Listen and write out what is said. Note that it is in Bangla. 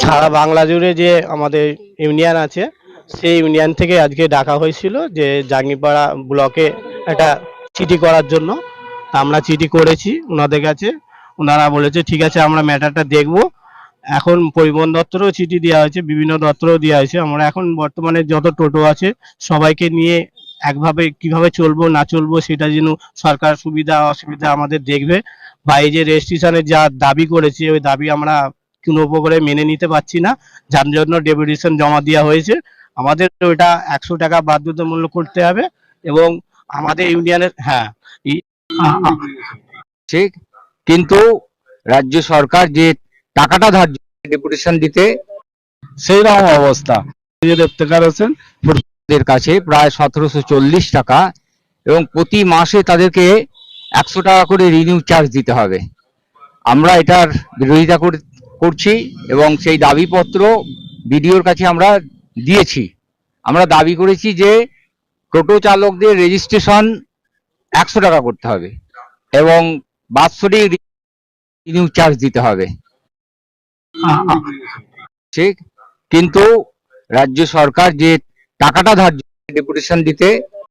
সারা বাংলা জুড়ে যে আমাদের ইউনিয়ন আছে সেই ইউনিয়ন থেকে আজকে ডাকা হয়েছিল যে জাঙ্গিপাড়া ব্লকে একটা চিঠি করার জন্য। আমরা চিঠি করেছি ওনাদের কাছে। ওনারা বলেছে ঠিক আছে আমরা ম্যাটারটা দেখব। এখন পরিবহন দপ্তরেও চিঠি দেওয়া হয়েছে, বিভিন্ন দপ্তরেও দেওয়া হয়েছে। আমরা এখন বর্তমানে যত টোটো আছে সবাইকে নিয়ে একভাবে কিভাবে চলবো না চলবো সেটা যেন সরকার সুবিধা অসুবিধা আমাদের দেখবে। বা এই যে রেজিস্ট্রেশনের যা দাবি করেছে ওই দাবি আমরা কোনো প্রকারে মেনে নিতে পারছি না, যার জন্য ডেপুটেশন জমা দেওয়া হয়েছে। আমাদের ওইটা 100 টাকা বাধ্যতামূলক করতে হবে এবং আমাদের ইউনিয়নের হ্যাঁ ঠিক, কিন্তু রাজ্য সরকার যে টাকাটা ধার্য ডেপুটেশন দিতে সেই রকম অবস্থা। ইফতেখার হোসেন এর কাছে প্রায় 1740 টাকা এবং প্রতি মাসে তাদেরকে 100 টাকা করে রিনিউ চার্জ দিতে হবে। আমরা এটার বিরোধিতা করছি এবং সেই দাবিপত্র বিডিওর কাছে আমরা দিয়েছি। আমরা দাবি করেছি যে টোটো চালকদের রেজিস্ট্রেশন 100 টাকা করতে হবে এবং বাৎসরিক রিনিউ চার্জ দিতে হবে। ঠিক, কিন্তু রাজ্য সরকার যে টাকাটা ধার্য ডেপুটেশন দিতে